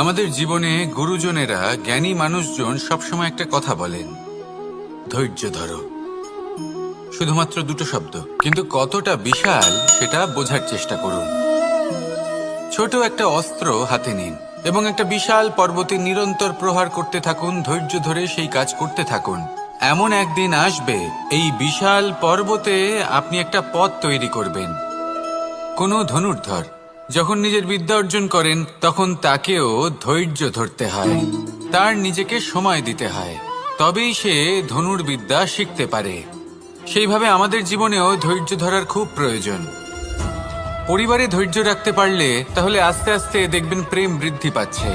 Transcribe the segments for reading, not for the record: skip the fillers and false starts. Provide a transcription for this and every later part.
আমাদের জীবনে গুরুজনেরা, জ্ঞানী মানুষজন সবসময় একটা কথা বলেন, ধৈর্য ধরো। শুধুমাত্র দুটো শব্দ, কিন্তু কতটা বিশাল সেটা বোঝার চেষ্টা করুন। ছোট একটা অস্ত্র হাতে নিন এবং একটা বিশাল পর্বতে নিরন্তর প্রহার করতে থাকুন। ধৈর্য ধরে সেই কাজ করতে থাকুন। এমন একদিন আসবে, এই বিশাল পর্বতে আপনি একটা পথ তৈরি করবেন। কোনো ধনুর্ধর যখন নিজের বিদ্যা অর্জন করেন, তখন তাকেও ধৈর্য ধরতে হয়, তার নিজেকে সময় দিতে হয়, তবেই সে ধনুর্বিদ্যা শিখতে পারে। সেইভাবে আমাদের জীবনেও ধৈর্য ধরার খুব প্রয়োজন। পরিবারে ধৈর্য রাখতে পারলে তাহলে আস্তে আস্তে দেখবেন প্রেম বৃদ্ধি পাচ্ছে।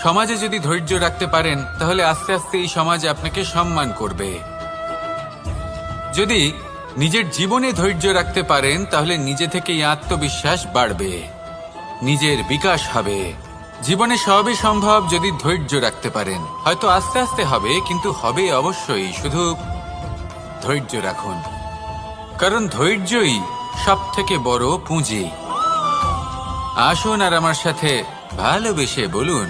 সমাজে যদি ধৈর্য রাখতে পারেন তাহলে আস্তে আস্তে এই সমাজ আপনাকে সম্মান করবে। যদি নিজের জীবনে ধৈর্য রাখতে পারেন তাহলে নিজে থেকেই আত্মবিশ্বাস বাড়বে, নিজের বিকাশ হবে। জীবনে সবই সম্ভব যদি ধৈর্য রাখতে পারেন। হয়তো আস্তে আস্তে হবে, কিন্তু হবে অবশ্যই। শুধু ধৈর্য রাখুন, কারণ ধৈর্যই সব থেকে বড় পুঁজি। আসুন আর আমার সাথে ভালোবেসে বলুন,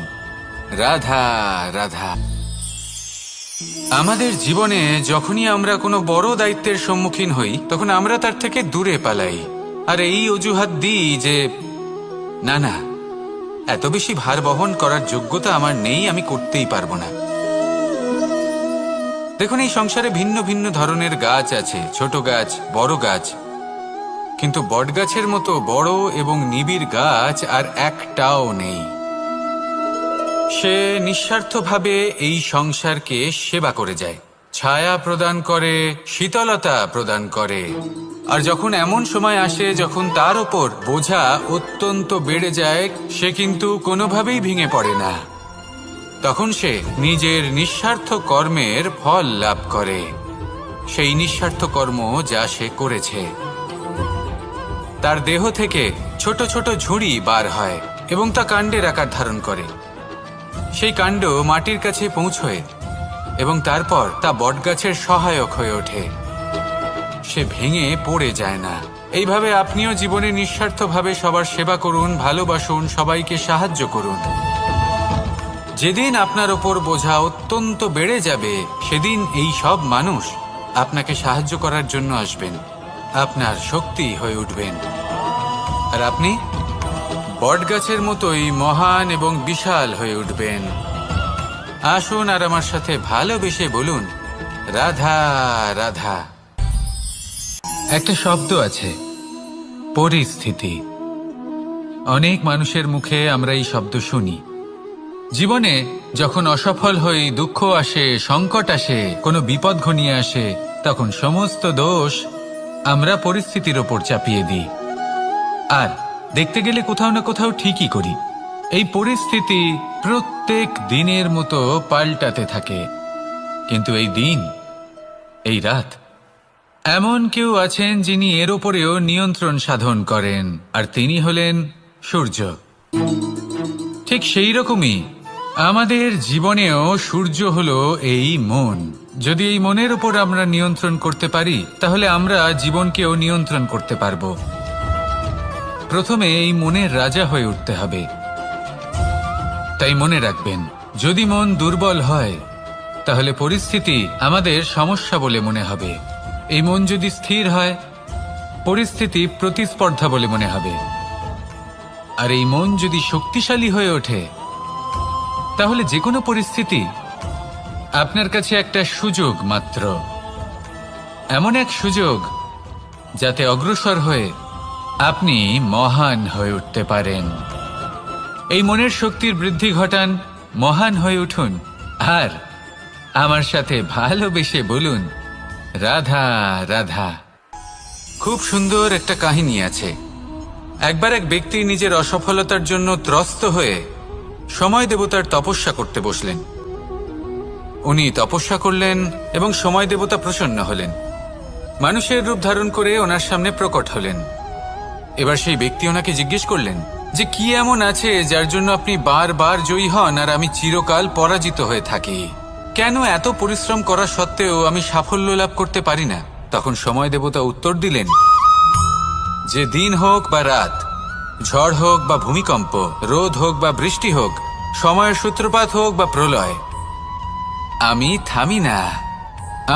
রাধা রাধা। আমাদের জীবনে যখনই আমরা কোনো বড় দায়িত্বের সম্মুখীন হই, তখন আমরা তার থেকে দূরে পালাই আর এই অজুহাত দিই যে না না, এত বেশি ভার বহন করার যোগ্যতা আমার নেই, আমি করতেই পারবো না। দেখুন, এই সংসারে ভিন্ন ভিন্ন ধরনের গাছ আছে, ছোট গাছ, বড় গাছ, কিন্তু বটগাছের মতো বড় এবং নিবিড় গাছ আর একটাও নেই। সে নিঃস্বার্থভাবে এই সংসারকে সেবা করে যায়, ছায়া প্রদান করে, শীতলতা প্রদান করে। আর যখন এমন সময় আসে যখন তার ওপর বোঝা অত্যন্ত বেড়ে যায়, সে কিন্তু কোনোভাবেই ভেঙে পড়ে না। তখন সে নিজের নিঃস্বার্থ কর্মের ফল লাভ করে, সেই নিঃস্বার্থ কর্ম যা সে করেছে। তার দেহ থেকে ছোট ছোট ঝুড়ি বার হয় এবং তা কাণ্ডের আকার ধারণ করে। সেই কাণ্ড মাটির কাছে পৌঁছয় এবং তারপর তা বটগাছের সহায়ক হয়ে ওঠে। সে ভেঙে পড়ে যায় না। এইভাবে আপনিও জীবনে নিঃস্বার্থভাবে সবার সেবা করুন, ভালোবাসুন, সবাইকে সাহায্য করুন। যেদিন আপনার ওপর বোঝা অত্যন্ত বেড়ে যাবে, সেদিন এই সব মানুষ আপনাকে সাহায্য করার জন্য আসবেন, আপনার শক্তি হয়ে উঠবেন, আর আপনি বটগাছের মতোই মহান এবং বিশাল হয়ে উঠবেন। আসুন আর আমার সাথে ভালোবেসে বলুন, রাধা রাধা। একটা শব্দ আছে, পরিস্থিতি। অনেক মানুষের মুখে আমরা এই শব্দ শুনি। জীবনে যখন অসফল হই, দুঃখ আসে, সংকট আসে, কোনো বিপদ ঘনিয়ে আসে, তখন সমস্ত দোষ আমরা পরিস্থিতির ওপর চাপিয়ে দিই। আর দেখতে গেলে কোথাও না কোথাও ঠিকই করি। এই পরিস্থিতি প্রত্যেক দিনের মতো পাল্টাতে থাকে, কিন্তু এই দিন, এই রাত, এমন কেউ আছেন যিনি এর ওপরেও নিয়ন্ত্রণ সাধন করেন, আর তিনি হলেন সূর্য। ঠিক সেই রকমই আমাদের জীবনেও সূর্য হলো এই মন। যদি এই মনের উপর আমরা নিয়ন্ত্রণ করতে পারি, তাহলে আমরা জীবনকেও নিয়ন্ত্রণ করতে পারবো। প্রথমে এই মনের রাজা হয়ে উঠতে হবে। তাই মনে রাখবেন, যদি মন দুর্বল হয় তাহলে পরিস্থিতি আমাদের সমস্যা বলে মনে হবে। এই মন যদি স্থির হয়, পরিস্থিতি প্রতিস্পর্ধা বলে মনে হবে। আর এই মন যদি শক্তিশালী হয়ে ওঠে, তাহলে যে কোনো পরিস্থিতি আপনার কাছে একটা সুযোগ মাত্র, এমন এক সুযোগ যাতে অগ্রসর হয়ে আপনি মহান হয়ে উঠতে পারেন। এই মনের শক্তির বৃদ্ধি ঘটান, মহান হয়ে উঠুন, আর আমার সাথে ভালোবেসে বলুন, রাধা রাধা। খুব সুন্দর একটা কাহিনী আছে। একবার এক ব্যক্তি নিজের অসফলতার জন্য ত্রস্ত হয়ে সময় দেবতার তপস্যা করতে বসলেন। উনি তপস্যা করলেন এবং সময় দেবতা প্রসন্ন হলেন, মানুষের রূপ ধারণ করে ওনার সামনে প্রকট হলেন। এবার সেই ব্যক্তি ওনাকে জিজ্ঞেস করলেন যে কি এমন আছে যার জন্য আপনি বারবার জয়ী হন আর আমি চিরকাল পরাজিত হয়ে থাকি? কেন এত পরিশ্রম করা সত্ত্বেও আমি সাফল্য লাভ করতে পারি না? তখন সময় দেবতা উত্তর দিলেন যে দিন হোক বা রাত, ঝড় হোক বা ভূমিকম্প, রোদ হোক বা বৃষ্টি হোক, সময়ের সূত্রপাত হোক বা প্রলয়, আমি থামি না,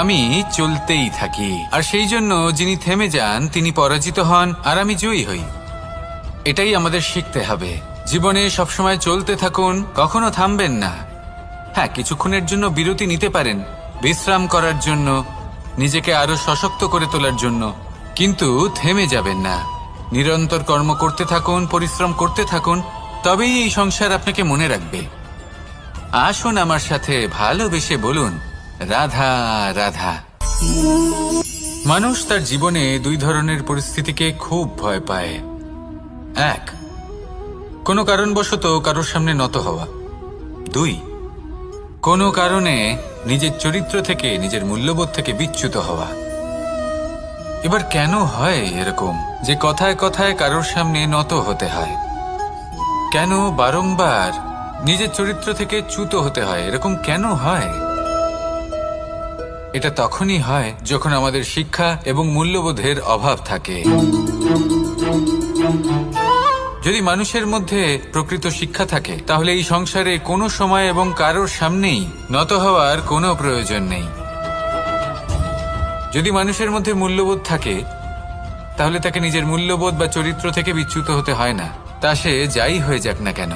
আমি চলতেই থাকি। আর সেই জন্য যিনি থেমে যান তিনি পরাজিত হন, আর আমি জয়ী হই। এটাই আমাদের শিখতে হবে। জীবনে সবসময় চলতে থাকুন, কখনো থামবেন না। হ্যাঁ, কিছুক্ষণের জন্য বিরতি নিতে পারেন, বিশ্রাম করার জন্য, নিজেকে আরো সশক্ত করে তোলার জন্য, কিন্তু থেমে যাবেন না। নিরন্তর কর্ম করতে থাকুন, পরিশ্রম করতে থাকুন, তবেই এই সংসার আপনাকে মনে রাখবে। আসুন আমার সাথে ভালোবেসে বলুন, রাধা রাধা। মানুষ তার জীবনে দুই ধরনের পরিস্থিতিকে খুব ভয় পায়। এক, কোনো কারণবশত কারোর সামনে নত হওয়া। দুই, কোনো কারণে নিজের চরিত্র থেকে, নিজের মূল্যবোধ থেকে বিচ্যুত হওয়া। এবার কেন হয় এরকম যে কথায় কথায় কারোর সামনে নত হতে হয়? কেন বারংবার নিজের চরিত্র থেকে চ্যুত হতে হয়? এরকম কেন হয়? এটা তখনই হয় যখন আমাদের শিক্ষা এবং মূল্যবোধের অভাব থাকে। যদি মানুষের মধ্যে প্রকৃত শিক্ষা থাকে, তাহলে এই সংসারে কোনো সময় এবং কারোর সামনেই নত হওয়ার কোনো প্রয়োজন নেই। যদি মানুষের মধ্যে মূল্যবোধ থাকে, তাহলে তাকে নিজের মূল্যবোধ বা চরিত্র থেকে বিচ্যুত হতে হয় না, তা সে যাই হয়ে যাক না কেন।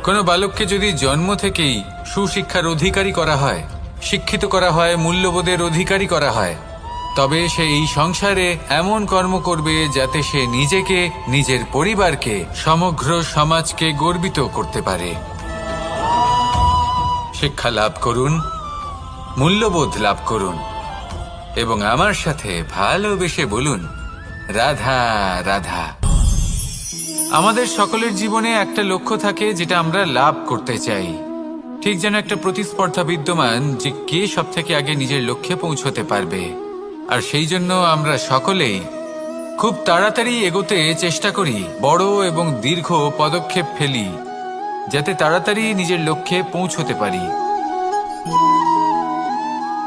কোনো বালককে যদি জন্ম থেকেই সুশিক্ষার অধিকারী করা হয়, শিক্ষিত করা হয়, মূল্যবোধের অধিকারী করা হয়, তবে সে এই সংসারে এমন কর্ম করবে যাতে সে নিজেকে, নিজের পরিবারকে, সমগ্র সমাজকে গর্বিত করতে পারে। শিক্ষা লাভ করুন, মূল্যবোধ লাভ করুন, এবং আমার সাথে ভালোবেসে বলুন, রাধা রাধা। আমাদের সকলের জীবনে একটা লক্ষ্য থাকে যেটা আমরা লাভ করতে চাই। ঠিক যেন একটা প্রতিস্পর্ধা বিদ্যমান যে কে সব থেকে আগে নিজের লক্ষ্যে পৌঁছতে পারবে। আর সেই জন্য আমরা সকলেই খুব তাড়াতাড়ি এগোতে চেষ্টা করি, বড় এবং দীর্ঘ পদক্ষেপ ফেলি, যাতে তাড়াতাড়ি নিজের লক্ষ্যে পৌঁছতে পারি।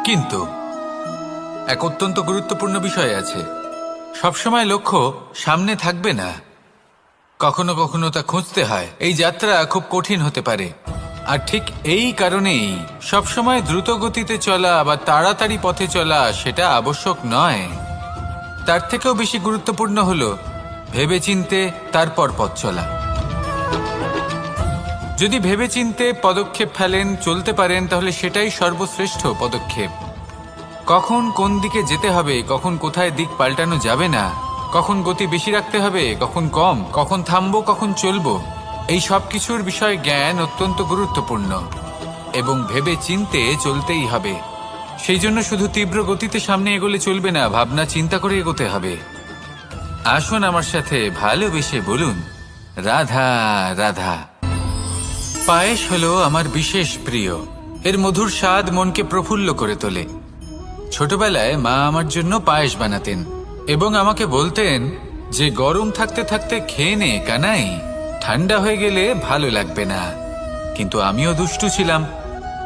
কিন্তু এক অত্যন্ত গুরুত্বপূর্ণ বিষয় আছে, সবসময় লক্ষ্য সামনে থাকবে না, কখনো কখনো তা খুঁজতে হয়। এই যাত্রা খুব কঠিন হতে পারে, আর ঠিক এই কারণেই সবসময় দ্রুত গতিতে চলা বা তাড়াতাড়ি পথে চলা সেটা আবশ্যক নয়। তার থেকেও বেশি গুরুত্বপূর্ণ হলো ভেবেচিন্তে তারপর পথ চলা। যদি ভেবেচিন্তে পদক্ষেপ ফেলেন, চলতে পারেন, তাহলে সেটাই সর্বশ্রেষ্ঠ পদক্ষেপ। কখন কোন দিকে যেতে হবে, কখন কোথায় দিক পাল্টানো যাবে না, কখন গতি বেশি রাখতে হবে, কখন কম, কখন থামবো, কখন চলবো, এই সব কিছুর বিষয়ে জ্ঞান অত্যন্ত গুরুত্বপূর্ণ, এবং ভেবে চিন্তে চলতেই হবে। সেই জন্য শুধু তীব্র গতিতে সামনে এগোলে চলবে না, ভাবনা চিন্তা করে এগোতে হবে। আসুন আমার সাথে ভালোবেসে বলুন, রাধা রাধা। পায়েস হলো আমার বিশেষ প্রিয়। এর মধুর স্বাদ মনকে প্রফুল্ল করে তোলে। ছোটবেলায় মা আমার জন্য পায়েস বানাতেন এবং আমাকে বলতেন যে গরম থাকতে থাকতে খেয়ে নে কানাই, ঠান্ডা হয়ে গেলে ভালো লাগবে না। কিন্তু আমিও দুষ্টু ছিলাম,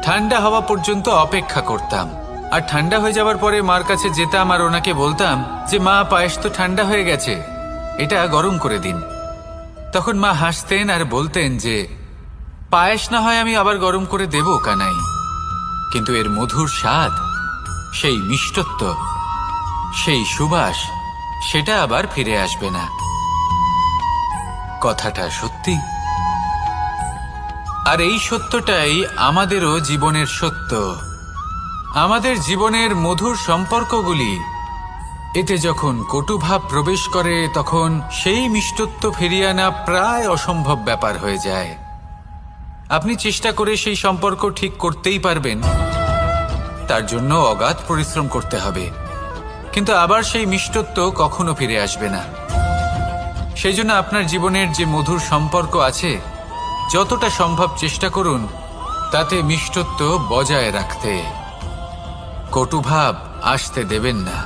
ঠান্ডা হওয়া পর্যন্ত অপেক্ষা করতাম, আর ঠান্ডা হয়ে যাওয়ার পরে মার কাছে যেতাম আর ওনাকে বলতাম যে মা, পায়েস তো ঠান্ডা হয়ে গেছে, এটা গরম করে দিন। তখন মা হাসতেন আর বলতেন যে পায়েস না হয় আমি আবার গরম করে দেব কানাই, কিন্তু এর মধুর স্বাদ, সেই মিষ্টত্ব, সেই সুবাস, সেটা আবার ফিরে আসবে না। কথাটা সত্যি, আর এই সত্যটাই আমাদেরও জীবনের সত্য। আমাদের জীবনের মধুর সম্পর্কগুলি, এতে যখন কটুভাব প্রবেশ করে তখন সেই মিষ্টত্ব ফিরিয়ে আনা প্রায় অসম্ভব ব্যাপার হয়ে যায়। আপনি চেষ্টা করে সেই সম্পর্ক ঠিক করতেই পারবেন, তার জন্য অগাধ পরিশ্রম করতে হবে, কিন্তু আবার সেই মিষ্টত্ব কখনো ফিরে আসবে না। সেই জন্য আপনার জীবনের যে মধুর সম্পর্ক আছে, যতটা সম্ভব চেষ্টা করুন তাতে মিষ্টত্ব বজায় রাখতে। কটুভাব আসতে দেবেন না।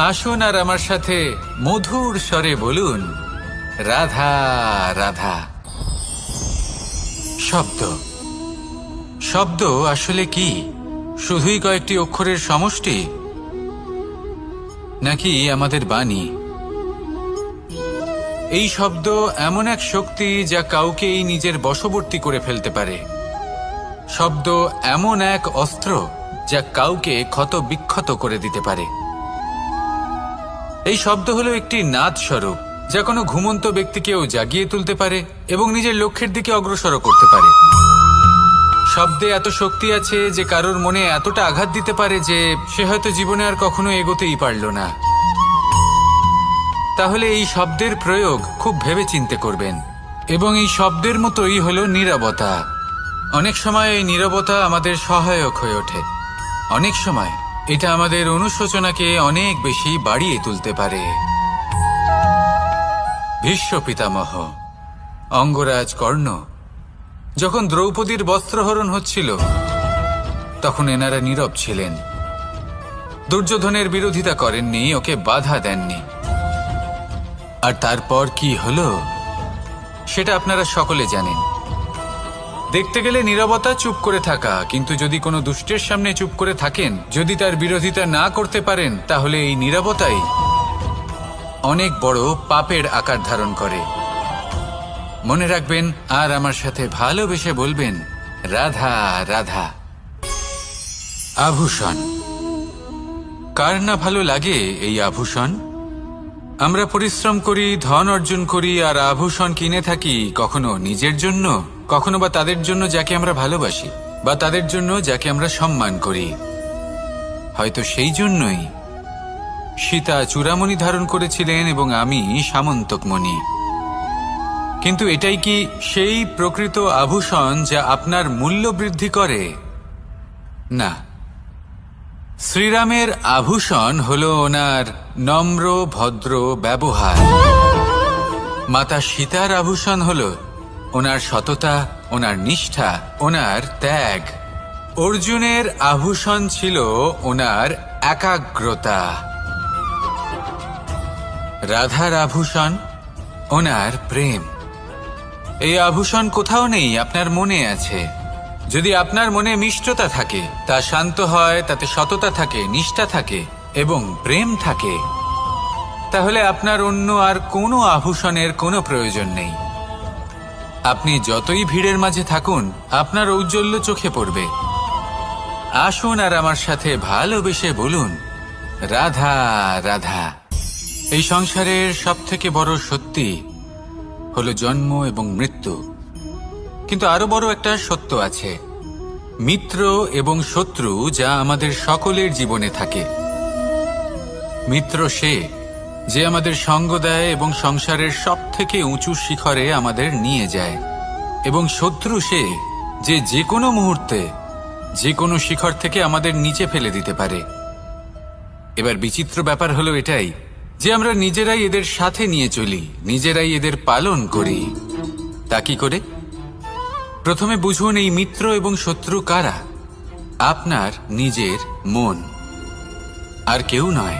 আসুন আর আমার সাথে মধুর স্বরে বলুন, রাধা রাধা। শব্দ, শব্দ আসলে কি? শুধুই কয়েকটি অক্ষরের সমষ্টি, নাকি আমাদের বাণী, এই শব্দ এমন এক শক্তি যা কাউকে এই নিজের বশবর্তী করে ফেলতে পারে। শব্দ এমন এক অস্ত্র যা কাউকে ক্ষত বিক্ষত করে দিতে পারে। এই শব্দ হলো একটি নাদ স্বরূপ যা কোনো ঘুমন্ত ব্যক্তিকেও জাগিয়ে তুলতে পারে এবং নিজের লক্ষ্যের দিকে অগ্রসর করতে পারে। শব্দে এত শক্তি আছে যে কারোর মনে এতটা আঘাত দিতে পারে যে সে হয়তো জীবনে আর কখনো এগোতেই পারল না। তাহলে এই শব্দের প্রয়োগ খুব ভেবে চিন্তে করবেন। এবং এই শব্দের মতোই হলো নীরবতা। অনেক সময় এই নীরবতা আমাদের সহায়ক হয়ে ওঠে। অনেক সময় এটা আমাদের অনুশোচনাকে অনেক বেশি বাড়িয়ে তুলতে পারে। ভীষ্ম পিতামহ, অঙ্গরাজ কর্ণ যখন দ্রৌপদীর বস্ত্রহরণ হচ্ছিল তখন এনারা নীরব ছিলেন। দুর্যোধনের বিরোধিতা করেননি, ওকে বাধা দেননি। আর তারপর কি হলো সেটা আপনারা সকলে জানেন। দেখতে গেলে নীরবতা চুপ করে থাকা, কিন্তু যদি কোনো দুষ্টের সামনে চুপ করে থাকেন, যদি তার বিরোধিতা না করতে পারেন, তাহলে এই নীরবতাই অনেক বড় পাপের আকার ধারণ করে। মনে রাখবেন আর আমার সাথে ভালোবেসে বলবেন, রাধা রাধা। আভূষণ। কার না ভালো লাগে এই আভূষণ? আমরা পরিশ্রম করি, ধন অর্জন করি আর আভূষণ কিনে থাকি, কখনো নিজের জন্য, কখনো বা তাদের জন্য যাকে আমরা ভালোবাসি, বা তাদের জন্য যাকে আমরা সম্মান করি। হয়তো সেই জন্যই সীতা চূড়ামণি ধারণ করেছিলেন এবং আমি সামন্তকমণি। কিন্তু এটাই কি সেই প্রকৃত আভূষণ যা আপনার মূল্য বৃদ্ধি করে? না। শ্রীরামের আভূষণ হল ওনার নম্র ভদ্র ব্যবহার। মাতা সীতার আভূষণ হল ওনার সততা, ওনার নিষ্ঠা, ওনার ত্যাগ। অর্জুনের আভূষণ ছিল ওনার একাগ্রতা। রাধার আভূষণ ওনার প্রেম। এই আভূষণ কোথাও নেই, আপনার মনে আছে। যদি আপনার মনে মিষ্টতা থাকে, তা শান্ত হয়, তাতে সততা থাকে, নিষ্ঠা থাকে এবং প্রেম থাকে, তাহলে আপনার অন্য আর কোনো আভূষণের কোনো প্রয়োজন নেই। আপনি যতই ভিড়ের মাঝে থাকুন, আপনার ঔজ্জ্বল্য চোখে পড়বে। আসুন আর আমার সাথে ভালোবেসে বলুন, রাধা রাধা। এই সংসারের সবথেকে বড় সত্যি হলো জন্ম এবং মৃত্যু। কিন্তু আরো বড় একটা সত্য আছে, মিত্র এবং শত্রু, যা আমাদের সকলের জীবনে থাকে। মিত্র সে যে আমাদের সঙ্গ দেয় এবং সংসারের সবথেকে উঁচু শিখরে আমাদের নিয়ে যায়, এবং শত্রু সে যে যে কোনো মুহূর্তে যে কোনো শিখর থেকে আমাদের নিচে ফেলে দিতে পারে। এবার বিচিত্র ব্যাপার হলো এটাই যে আমরা নিজেরাই এদের সাথে নিয়ে চলি, নিজেরাই এদের পালন করি। তা কি করে? প্রথমে বুঝুন এই মিত্র এবং শত্রু কারা। আপনার নিজের মন, আর কেউ নয়।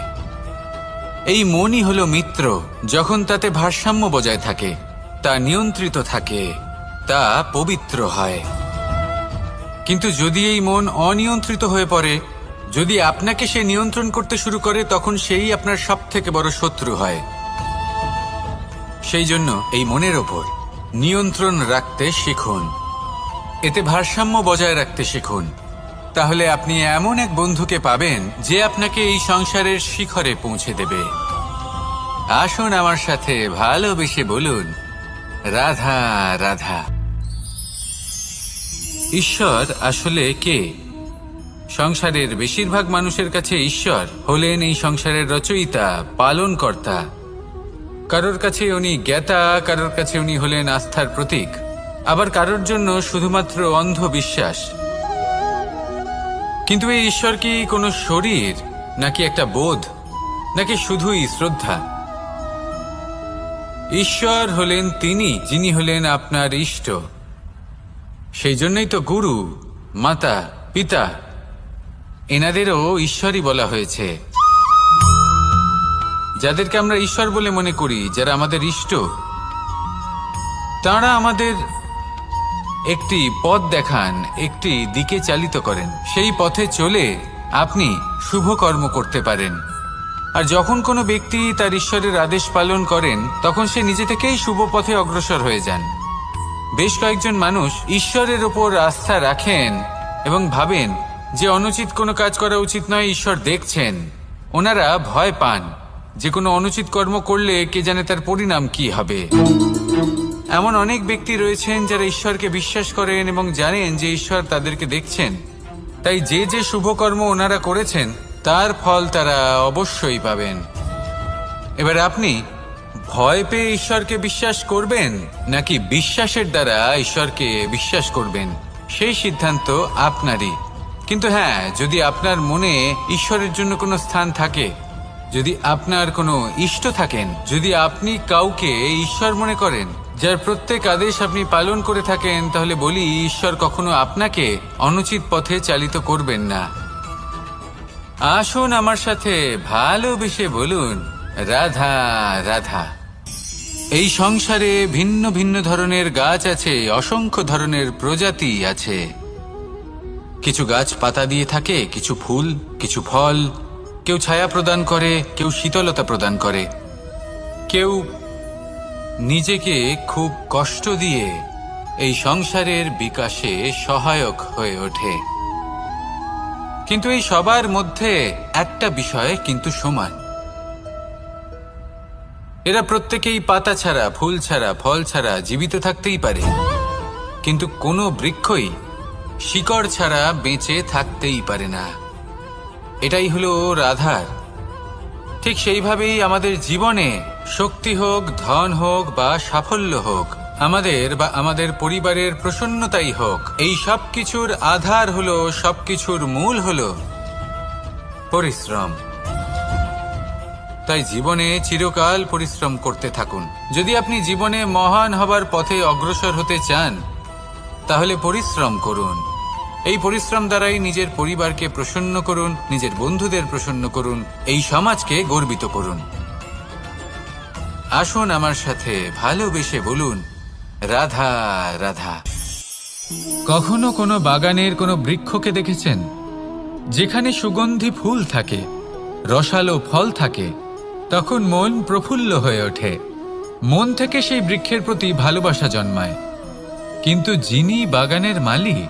এই মনই হলো মিত্র যখন তাতে ভারসাম্য বজায় থাকে, তা নিয়ন্ত্রিত থাকে, তা পবিত্র হয়। কিন্তু যদি এই মন অনিয়ন্ত্রিত হয়ে পড়ে, যদি আপনাকে সে নিয়ন্ত্রণ করতে শুরু করে, তখন সেই আপনার সবথেকে বড় শত্রু হয়। সেই জন্য এই মনের ওপর নিয়ন্ত্রণ রাখতে শিখুন, এতে ভারসাম্য বজায় রাখতে শিখুন। তাহলে আপনি এমন এক বন্ধুকে পাবেন যে আপনাকে এই সংসারের শিখরে পৌঁছে দেবে। আসুন আমার সাথে ভালোবেসে বলুন, রাধা রাধা। ঈশ্বর আসলে কে? সংসারের বেশিরভাগ মানুষের কাছে ঈশ্বর হলেন এই সংসারের রচয়িতা, পালনকর্তা। কারোর কাছে উনি জ্ঞাতা, কারোর কাছে উনি হলেন আস্থার প্রতীক, আবার কারোর জন্য শুধুমাত্র অন্ধ বিশ্বাস। কিন্তু এই ঈশ্বর কি কোনো শরীর, নাকি একটা বোধ, নাকি শুধুই শ্রদ্ধা? ঈশ্বর হলেন তিনি যিনি হলেন আপনার ইষ্ট। সেই জন্যই তো গুরু, মাতা, পিতা এনাদেরও ঈশ্বরই বলা হয়েছে। যাদেরকে আমরা ঈশ্বর বলে মনে করি, যারা আমাদের ইষ্ট, তাঁরা আমাদের একটি পথ দেখান, একটি দিকে চালিত করেন। সেই পথে চলে আপনি শুভ কর্ম করতে পারেন, আর যখন কোনো ব্যক্তি তার ঈশ্বরের আদেশ পালন করেন তখন সে নিজে থেকেই শুভ পথে অগ্রসর হয়ে যান। বেশ কয়েকজন মানুষ ঈশ্বরের ওপর আস্থা রাখেন এবং ভাবেন যে অনুচিত কোনো কাজ করা উচিত নয়, ঈশ্বর দেখছেন। ওনারা ভয় পান যে কোনো অনুচিত কর্ম করলে কে জানে তার পরিণাম কি হবে। এমন অনেক ব্যক্তি রয়েছেন যারা ঈশ্বরকে বিশ্বাস করেন এবং জানেন যে ঈশ্বর তাদেরকে দেখছেন, তাই যে যে শুভকর্ম ওনারা করেছেন তার ফল তারা অবশ্যই পাবেন। এবার আপনি ভয় পেয়ে ঈশ্বরকে বিশ্বাস করবেন নাকি বিশ্বাসের দ্বারা ঈশ্বরকে বিশ্বাস করবেন, সেই সিদ্ধান্ত আপনারই। কিন্তু হ্যাঁ, যদি আপনার মনে ঈশ্বরের জন্য কোনো স্থান থাকে, যদি আপনার কোনো ইষ্ট থাকেন, যদি আপনি কাউকে ঈশ্বর মনে করেন যার প্রত্যেক আদেশ আপনি পালন করে থাকেন, তাহলে বলি ঈশ্বর কখনো আপনাকে অনুচিত পথে চালিত করবেন না। আসুন আমার সাথে ভালোবেসে বলুন, রাধা রাধা। এই সংসারে ভিন্ন ভিন্ন ধরনের গাছ আছে, অসংখ্য ধরনের প্রজাতি আছে। কিছু গাছ পাতা দিয়ে থাকে, কিছু ফুল, কিছু ফল। কেউ ছায়া প্রদান করে, কেউ শীতলতা প্রদান করে, কেউ নিজেকে খুব কষ্ট দিয়ে এই সংসারের বিকাশে সহায়ক হয়ে ওঠে। কিন্তু এই সবার মধ্যে একটা বিষয় কিন্তু সমান, এরা প্রত্যেকেই পাতা ছাড়া, ফুল ছাড়া, ফল ছাড়া জীবিত থাকতেই পারে, কিন্তু কোনো বৃক্ষই শিকড় ছাড়া বেঁচে থাকতেই পারে না। এটাই হলো রাধার। ঠিক সেইভাবেই আমাদের জীবনে শক্তি হোক, ধন হোক বা সাফল্য হোক, আমাদের বা আমাদের পরিবারের প্রসন্নতাই হোক, এই সব কিছুর আধার হলো, সবকিছুর মূল হলো পরিশ্রম। তাই জীবনে চিরকাল পরিশ্রম করতে থাকুন। যদি আপনি জীবনে মহান হবার পথে অগ্রসর হতে চান, তাহলে পরিশ্রম করুন। এই পরিশ্রম দ্বারাই নিজের পরিবারকে প্রসন্ন করুন, নিজের বন্ধুদের প্রসন্ন করুন, এই সমাজকে গর্বিত করুন। আসুন আমার সাথে ভালোবেসে বলুন, রাধা রাধা। কখনো কোনো বাগানের কোনো বৃক্ষকে দেখেছেন যেখানে সুগন্ধি ফুল থাকে, রসালো ফল থাকে? তখন মন প্রফুল্ল হয়ে ওঠে, মন থেকে সেই বৃক্ষের প্রতি ভালোবাসা জন্মায়। কিন্তু যিনি বাগানের মালিক,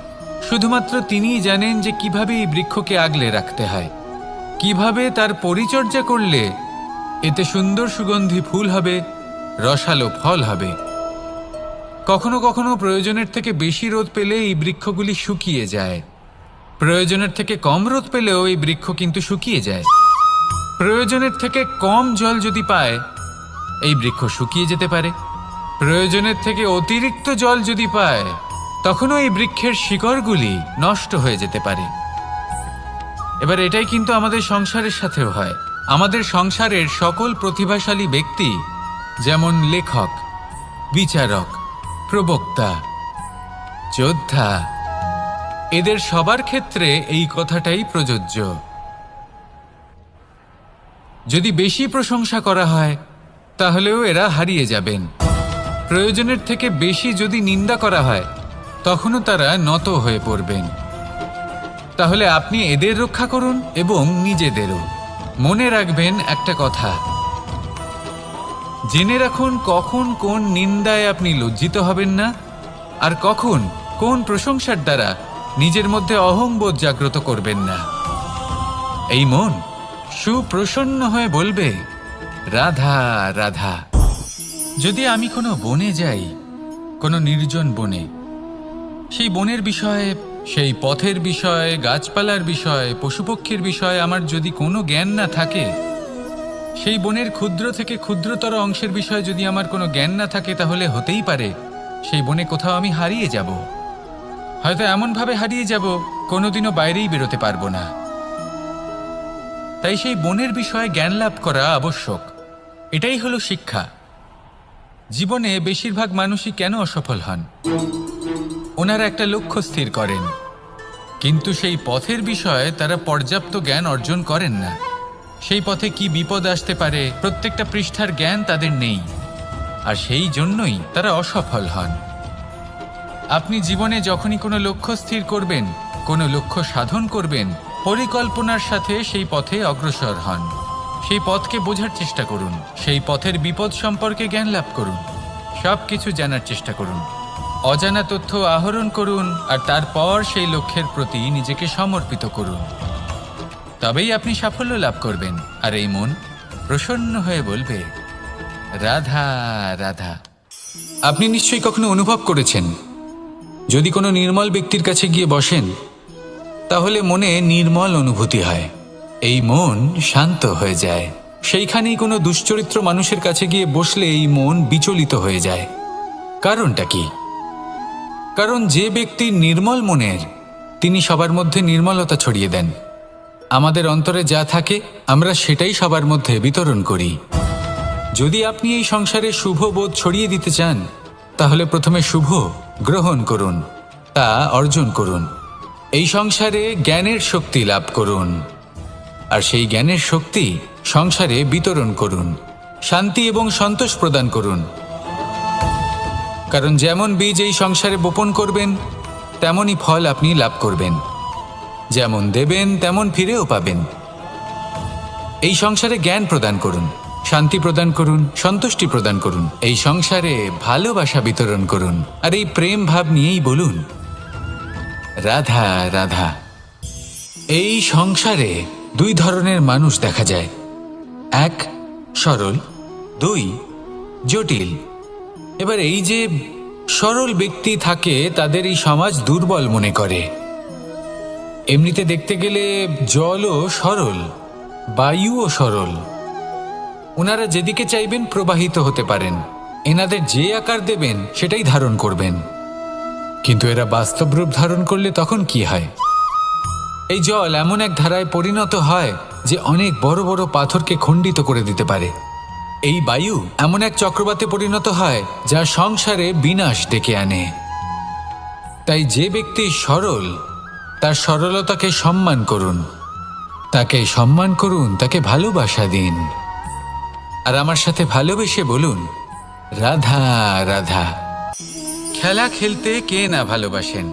শুধুমাত্র তিনিই জানেন যে কিভাবে এই বৃক্ষকে আগলে রাখতে হয়, কিভাবে তার পরিচর্যা করলে এতে সুন্দর সুগন্ধি ফুল হবে, রসালো ফল হবে। কখনো কখনো প্রয়োজনের থেকে বেশি রোদ পেলে এই বৃক্ষগুলি শুকিয়ে যায়, প্রয়োজনের থেকে কম রোদ পেলেও এই বৃক্ষ কিন্তু শুকিয়ে যায়। প্রয়োজনের থেকে কম জল যদি পায়, এই বৃক্ষ শুকিয়ে যেতে পারে। প্রয়োজনের থেকে অতিরিক্ত জল যদি পায়, তখনও এই বৃক্ষের শিকড়গুলি নষ্ট হয়ে যেতে পারে। এবার এটাই কিন্তু আমাদের সংসারের সাথেও হয়। আমাদের সংসারের সকল প্রতিভাশালী ব্যক্তি, যেমন লেখক, বিচারক, প্রবক্তা, যোদ্ধা, এদের সবার ক্ষেত্রে এই কথাটাই প্রযোজ্য। যদি বেশি প্রশংসা করা হয়, তাহলেও এরা হারিয়ে যাবেন। প্রয়োজনের থেকে বেশি যদি নিন্দা করা হয়, তখনও তারা নত হয়ে পড়বেন। তাহলে আপনি এদের রক্ষা করুন এবং নিজেদেরও। মনে রাখবেন একটা কথা, জেনে রাখুন কখন কোন নিন্দায় আপনি লজ্জিত হবেন না, আর কখন কোন প্রশংসার দ্বারা নিজের মধ্যে অহংবোধ জাগ্রত করবেন না। এই মন সুপ্রসন্ন হয়ে বলবে, রাধা রাধা। যদি আমি কোনো বনে যাই, কোনো নির্জন বনে, সেই বনের বিষয়ে, সেই পথের বিষয়ে, গাছপালার বিষয়ে, পশুপক্ষীর বিষয়ে আমার যদি কোনো জ্ঞান না থাকে, সেই বনের ক্ষুদ্র থেকে ক্ষুদ্রতর অংশের বিষয়ে যদি আমার কোনো জ্ঞান না থাকে, তাহলে হতেই পারে সেই বনে কোথাও আমি হারিয়ে যাব। হয়তো এমনভাবে হারিয়ে যাব, কোনোদিনও বাইরেই বেরোতে পারবো না। তাই সেই বনের বিষয়ে জ্ঞান লাভ করা আবশ্যক। এটাই হলো শিক্ষা। জীবনে বেশিরভাগ মানুষই কেন অসফল হন? ওনারা একটা লক্ষ্য স্থির করেন, কিন্তু সেই পথের বিষয়ে তারা পর্যাপ্ত জ্ঞান অর্জন করেন না। সেই পথে কি বিপদ আসতে পারে প্রত্যেকটা পৃষ্ঠার জ্ঞান তাদের নেই, আর সেই জন্যই তারা অসফল হন। আপনি জীবনে যখনই কোনো লক্ষ্য স্থির করবেন, কোনো লক্ষ্য সাধন করবেন, পরিকল্পনার সাথে সেই পথে অগ্রসর হন। সেই পথকে বোঝার চেষ্টা করুন, সেই পথের বিপদ সম্পর্কে জ্ঞান লাভ করুন, সব কিছু জানার চেষ্টা করুন, অজানা তথ্য আহরণ করুন, আর তারপর সেই লক্ষ্যের প্রতি নিজেকে সমর্পিত করুন। তবেই আপনি সাফল্য লাভ করবেন। আর এই মন প্রসন্ন হয়ে বলবে, রাধা রাধা। আপনি নিশ্চয়ই কখনো অনুভব করেছেন, যদি কোনো নির্মল ব্যক্তির কাছে গিয়ে বসেন তাহলে মনে নির্মল অনুভূতি হয়, এই মন শান্ত হয়ে যায়। সেইখানেই কোনো দুশ্চরিত্র মানুষের কাছে গিয়ে বসলে এই মন বিচলিত হয়ে যায়। কারণটা কি? কারণ যে ব্যক্তি নির্মল মনের, তিনি সবার মধ্যে নির্মলতা ছড়িয়ে দেন। আমাদের অন্তরে যা থাকে আমরা সেটাই সবার মধ্যে বিতরণ করি। যদি আপনি এই সংসারে শুভ বোধ ছড়িয়ে দিতে চান, তাহলে প্রথমে শুভ গ্রহণ করুন, তা অর্জন করুন। এই সংসারে জ্ঞানের শক্তি লাভ করুন, আর সেই জ্ঞানের শক্তি সংসারে বিতরণ করুন। শান্তি এবং সন্তোষ প্রদান করুন। কারণ যেমন বীজ এই সংসারে বপন করবেন, তেমনই ফল আপনি লাভ করবেন। যেমন দেবেন তেমন ফিরেও পাবেন। এই সংসারে জ্ঞান প্রদান করুন, শান্তি প্রদান করুন, সন্তুষ্টি প্রদান করুন। এই সংসারে ভালোবাসা বিতরণ করুন, আর এই প্রেম ভাব নিয়েই বলুন, রাধা রাধা। এই সংসারে দুই ধরনের মানুষ দেখা যায়, এক সরল, দুই জটিল। এবার এই যে সরল ব্যক্তি থাকে, তাদের এই সমাজ দুর্বল মনে করে। এমনিতে দেখতে গেলে জলও সরল, বায়ুও সরল। ওনারা যেদিকে চাইবেন প্রবাহিত হতে পারেন, এনাদের যে আকার দেবেন সেটাই ধারণ করবেন। কিন্তু এরা বাস্তব রূপ ধারণ করলে তখন কি হয়? এই জল এমন এক ধারায় পরিণত হয় যে অনেক বড় বড় পাথরকে খণ্ডিত করে দিতে পারে। এই বায়ু এমন এক চক্রবাতে পরিণত হয় যা সংসারে বিনাশ ডেকে আনে। তাই যে ব্যক্তি সরল, তার সরলতাকে সম্মান করুন, তাকে সম্মান করুন, তাকে ভালোবাসা দিন। আর আমার সাথে ভালোবেসে বলুন, রাধা রাধা। খেলা খেলতে কে না ভালোবাসেন?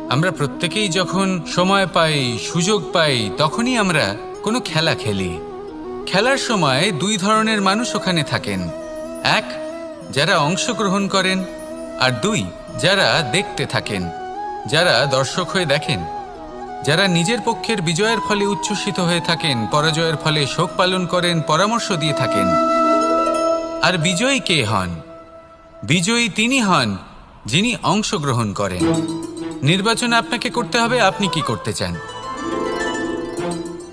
আমরা প্রত্যেকেই যখন সময় পাই, সুযোগ পাই, তখনই আমরা কোনো খেলা খেলি। খেলার সময় দুই ধরনের মানুষ ওখানে থাকেন, এক যারা অংশগ্রহণ করেন, আর দুই যারা দেখতে থাকেন, যারা দর্শক হয়ে দেখেন, যারা নিজের পক্ষের বিজয়ের ফলে উচ্ছ্বসিত হয়ে থাকেন, পরাজয়ের ফলে শোক পালন করেন, পরামর্শ দিয়ে থাকেন। আর বিজয়ী কে হন? বিজয়ী তিনি হন যিনি অংশগ্রহণ করেন। নির্বাচন আপনাকে করতে হবে, আপনি কি করতে চান?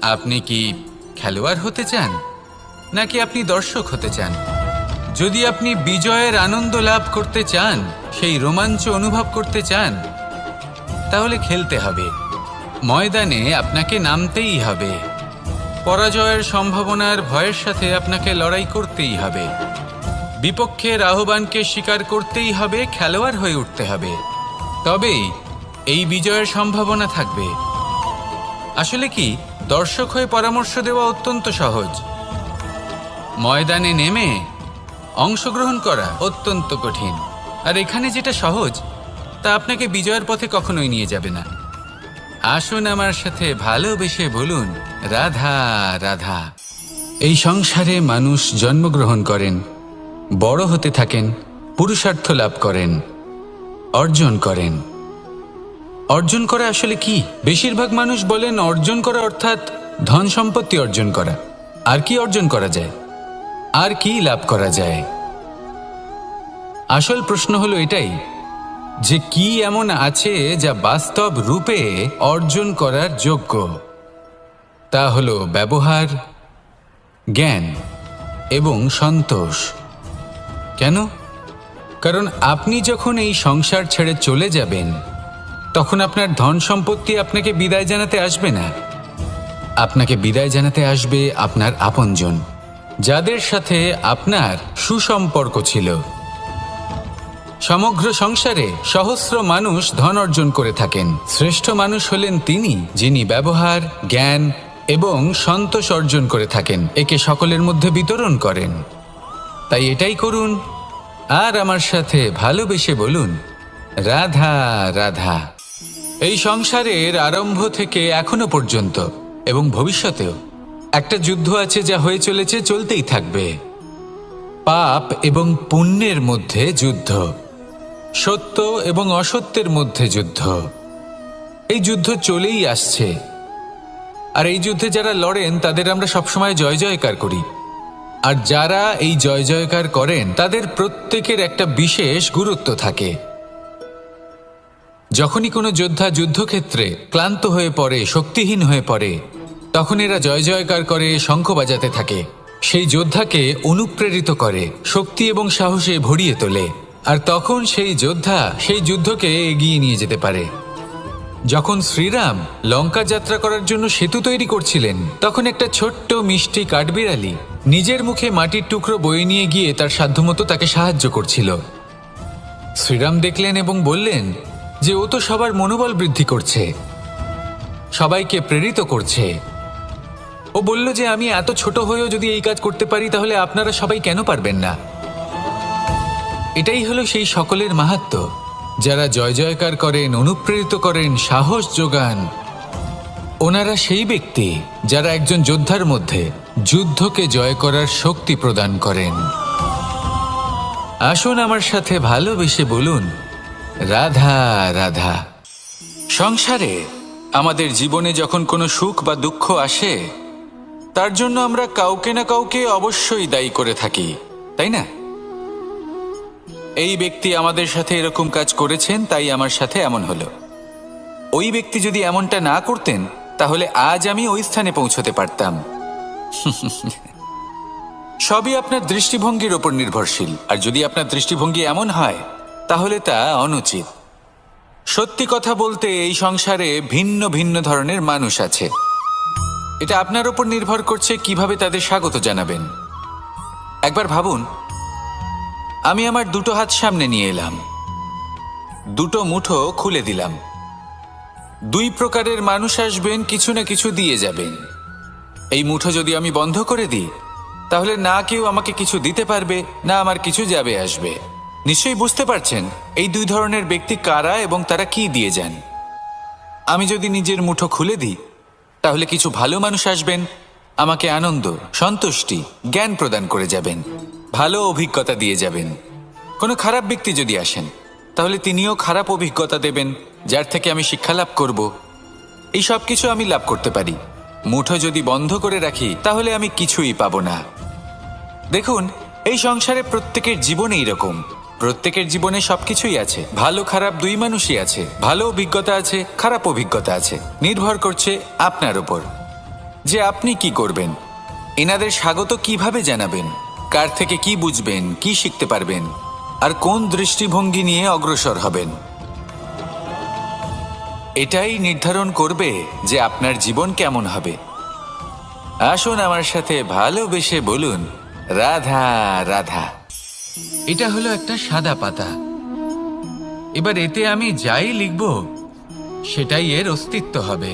আপনি কি খেলোয়াড় হতে চান, নাকি আপনি দর্শক হতে চান? যদি আপনি বিজয়ের আনন্দ লাভ করতে চান, সেই রোমাঞ্চ অনুভব করতে চান, তাহলে খেলতে হবে। ময়দানে আপনাকে নামতেই হবে। পরাজয়ের সম্ভাবনার ভয়ের সাথে আপনাকে লড়াই করতেই হবে। বিপক্ষের আহ্বানকে স্বীকার করতেই হবে, খেলোয়াড় হয়ে উঠতে হবে। তবেই এই বিজয়ের সম্ভাবনা থাকবে। আসলে কি, দর্শক হয়ে পরামর্শ দেওয়া অত্যন্ত সহজ, ময়দানে নেমে অংশগ্রহণ করা অত্যন্ত কঠিন। আর এখানে যেটা সহজ, তা আপনাকে বিজয়ের পথে কখনোই নিয়ে যাবে না। আসুন আমার সাথে ভালোবেসে বলুন, রাধা রাধা। এই সংসারে মানুষ জন্মগ্রহণ করেন, বড় হতে থাকেন, পুরুষার্থ লাভ করেন, অর্জন করেন। অর্জন করা আসলে কি? বেশিরভাগ মানুষ বলেন অর্জন করা অর্থাৎ ধন সম্পত্তি অর্জন করা। আর কি অর্জন করা যায়? আর কি লাভ করা যায়? আসল প্রশ্ন হলো এটাই যে কি এমন আছে যা বাস্তব রূপে অর্জন করার যোগ্য। তা হলো ব্যবহার, জ্ঞান এবং সন্তোষ। কেন? কারণ আপনি যখন এই সংসার ছেড়ে চলে যাবেন, তখন আপনার ধন সম্পত্তি আপনাকে বিদায় জানাতে আসবে না। আপনাকে বিদায় জানাতে আসবে আপনার আপনজন, যাদের সাথে আপনার সুসম্পর্ক ছিল। সমগ্র সংসারে সহস্র মানুষ ধন অর্জন করে থাকেন। শ্রেষ্ঠ মানুষ হলেন তিনি যিনি ব্যবহার, জ্ঞান এবং সন্তোষ অর্জন করে থাকেন, একে সকলের মধ্যে বিতরণ করেন। তাই এটাই করুন, আর আমার সাথে ভালোবেসে বলুন, রাধা রাধা। এই সংসারের আরম্ভ থেকে এখনো পর্যন্ত এবং ভবিষ্যতেও একটা যুদ্ধ আছে যা হয়ে চলেছে, চলতেই থাকবে। পাপ এবং পুণ্যের মধ্যে যুদ্ধ, সত্য এবং অসত্যের মধ্যে যুদ্ধ। এই যুদ্ধ চলেই আসছে, আর এই যুদ্ধে যারা লড়েন তাদের আমরা সবসময় জয় জয়কার করি। আর যারা এই জয় জয়কার করেন তাদের প্রত্যেকের একটা বিশেষ গুরুত্ব থাকে। যখনই কোনো যোদ্ধা যুদ্ধক্ষেত্রে ক্লান্ত হয়ে পড়ে, শক্তিহীন হয়ে পড়ে, তখন এরা জয় জয়কার করে, শঙ্খ বাজাতে থাকে। সেই যোদ্ধাকে অনুপ্রেরিত করে, শক্তি এবং সাহসে ভরিয়ে তোলে, আর তখন সেই যোদ্ধা সেই যুদ্ধকে এগিয়ে নিয়ে যেতে পারে। যখন শ্রীরাম লঙ্কা যাত্রা করার জন্য সেতু তৈরি করছিলেন, তখন একটা ছোট্ট মিষ্টি কাঠবিড়ালি নিজের মুখে মাটির টুকরো বয়ে নিয়ে গিয়ে তার সাধ্যমতো তাকে সাহায্য করছিল। শ্রীরাম দেখলেন এবং বললেন যে ও তো সবার মনোবল বৃদ্ধি করছে, সবাইকে প্রেরিত করছে। ও বলল যে আমি এত ছোট হয়েও যদি এই কাজ করতে পারি, তাহলে আপনারা সবাই কেন পারবেন না? এটাই হলো সেই সকলের মাহাত্ম্য, যারা জয় জয়কার করেন, অনুপ্রেরিত করেন, সাহস যোগান। ওনারা সেই ব্যক্তি যারা একজন যোদ্ধার মধ্যে যুদ্ধকে জয় করার শক্তি প্রদান করেন। আসুন আমার সাথে ভালোবেসে বলুন, রাধা রাধা। সংসারে আমাদের জীবনে যখন কোনো সুখ বা দুঃখ আসে, তার জন্য আমরা কাউকে না কাউকে অবশ্যই দায়ী করে থাকি, তাই না? এই ব্যক্তি আমাদের সাথে এরকম কাজ করেছেন, তাই আমার সাথে এমন হলো। ওই ব্যক্তি যদি এমনটা না করতেন, তাহলে আজ আমি ওই স্থানে পৌঁছতে পারতাম। সবই আপনার দৃষ্টিভঙ্গির ওপর নির্ভরশীল, আর যদি আপনার দৃষ্টিভঙ্গি এমন হয়, তাহলে তা অনুচিত। সত্যি কথা বলতে এই সংসারে ভিন্ন ভিন্ন ধরনের মানুষ আছে। এটা আপনার ওপর নির্ভর করছে কিভাবে তাদের স্বাগত জানাবেন। একবার ভাবুন, আমি আমার দুটো হাত সামনে নিয়ে এলাম, দুটো মুঠো খুলে দিলাম। দুই প্রকারের মানুষ আসবেন, কিছু না কিছু দিয়ে যাবেন। এই মুঠো যদি আমি বন্ধ করে দিই, তাহলে না কেউ আমাকে কিছু দিতে পারবে, না আমার কিছু যাবে আসবে। নিশ্চয়ই বুঝতে পারছেন এই দুই ধরনের ব্যক্তি কারা এবং তারা কি দিয়ে যান। আমি যদি নিজের মুঠো খুলে দিই, তাহলে কিছু ভালো মানুষ আসবেন, আমাকে আনন্দ, সন্তুষ্টি, জ্ঞান প্রদান করে যাবেন, ভালো অভিজ্ঞতা দিয়ে যাবেন। কোনো খারাপ ব্যক্তি যদি আসেন, তাহলে তিনিও খারাপ অভিজ্ঞতা দেবেন, যার থেকে আমি শিক্ষা লাভ করব। এই সব কিছু আমি লাভ করতে পারি। মুঠো যদি বন্ধ করে রাখি, তাহলে আমি কিছুই পাবো না। দেখুন, এই সংসারে প্রত্যেকের জীবনে এইরকম। প্রত্যেকের জীবনে সবকিছুই আছে, ভালো খারাপ দুই মানুষই আছে। ভালো অভিজ্ঞতা আছে, খারাপ অভিজ্ঞতা আছে। নির্ভর করছে আপনার উপর যে আপনি কি করবেন, এনাদের স্বাগত কিভাবে জানাবেন, কার থেকে কি বুঝবেন, কি শিখতে পারবেন, আর কোন দৃষ্টিভঙ্গি নিয়ে অগ্রসর হবেন। এটাই নির্ধারণ করবে যে আপনার জীবন কেমন হবে। আসুন আমার সাথে ভালোবেসে বলুন, রাধা রাধা। এটা হলো একটা সাদা পাতা। এবার এতে আমি যাই লিখব, সেটাই এর অস্তিত্ব হবে।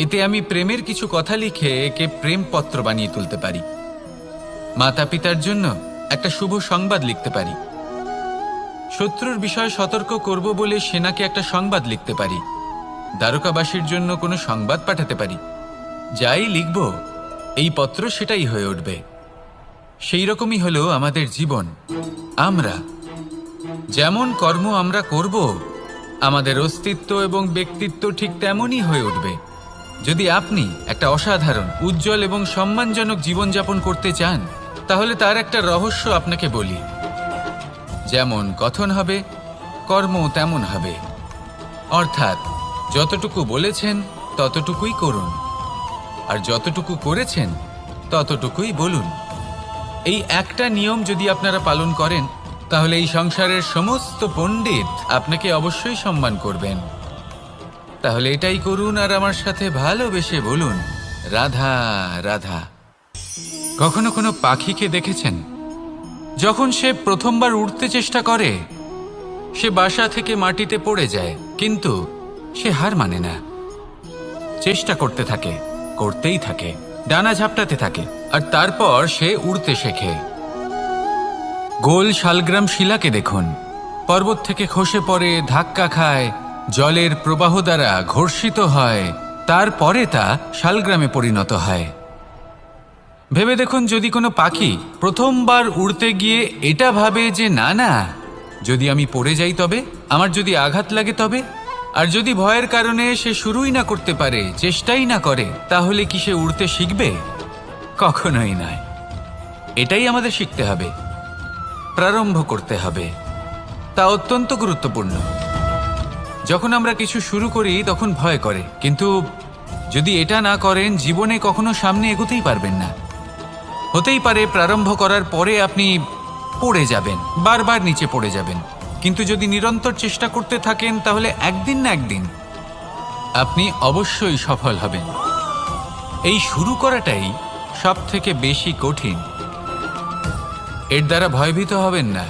এতে আমি প্রেমের কিছু কথা লিখে একে প্রেমপত্র বানিয়ে তুলতে পারি। মাতা পিতার জন্য একটা শুভ সংবাদ লিখতে পারি। শত্রুর বিষয়ে সতর্ক করব বলে সেনাকে একটা সংবাদ লিখতে পারি। দ্বারকাবাসীর জন্য কোনো সংবাদ পাঠাতে পারি। যাই লিখব, এই পত্র সেটাই হয়ে উঠবে। সেই রকমই হলো আমাদের জীবন। আমরা যেমন কর্ম আমরা করব, আমাদের অস্তিত্ব এবং ব্যক্তিত্ব ঠিক তেমনই হয়ে উঠবে। যদি আপনি একটা অসাধারণ, উজ্জ্বল এবং সম্মানজনক জীবনযাপন করতে চান, তাহলে তার একটা রহস্য আপনাকে বলি। যেমন কথন হবে, কর্ম তেমন হবে। অর্থাৎ যতটুকু বলেছেন ততটুকুই করুন, আর যতটুকু করেছেন ততটুকুই বলুন। এই একটা নিয়ম যদি আপনারা পালন করেন, তাহলে এই সংসারের সমস্ত পণ্ডিত আপনাকে অবশ্যই সম্মান করবেন। তাহলে এটাই করুন, আর আমার সাথে ভালোবেসে বলুন, রাধা রাধা। কখনো কোনো পাখিকে দেখেছেন? যখন সে প্রথমবার উড়তে চেষ্টা করে, সে বাসা থেকে মাটিতে পড়ে যায়, কিন্তু সে হার মানে না। চেষ্টা করতে থাকে, করতেই থাকে, ডানা ঝাপটাতে থাকে, আর তারপর সে উড়তে শেখে। গোল শালগ্রাম শিলাকে দেখুন, পর্বত থেকে খসে পড়ে, ধাক্কা খায়, জলের প্রবাহ দ্বারা ঘর্ষিত হয়, তারপরে তা শালগ্রামে পরিণত হয়। ভেবে দেখুন, যদি কোনো পাখি প্রথমবার উড়তে গিয়ে এটা ভাবে যে না না, যদি আমি পড়ে যাই তবে, আমার যদি আঘাত লাগে তবে, আর যদি ভয়ের কারণে সে শুরুই না করতে পারে, চেষ্টাই না করে, তাহলে কি সে উড়তে শিখবে? কখনোই নয়। এটাই আমাদের শিখতে হবে, প্রারম্ভ করতে হবে। তা অত্যন্ত গুরুত্বপূর্ণ। যখন আমরা কিছু শুরু করি তখন ভয় করে, কিন্তু যদি এটা না করেন জীবনে কখনো সামনে এগোতেই পারবেন না। হতেই পারে প্রারম্ভ করার পরে আপনি পড়ে যাবেন, বারবার নিচে পড়ে যাবেন, কিন্তু যদি নিরন্তর চেষ্টা করতে থাকেন তাহলে একদিন না একদিন আপনি অবশ্যই সফল হবেন। এই শুরু করাটাই সব থেকে বেশি কঠিন। এর দ্বারা ভয়ভীত হবেন না।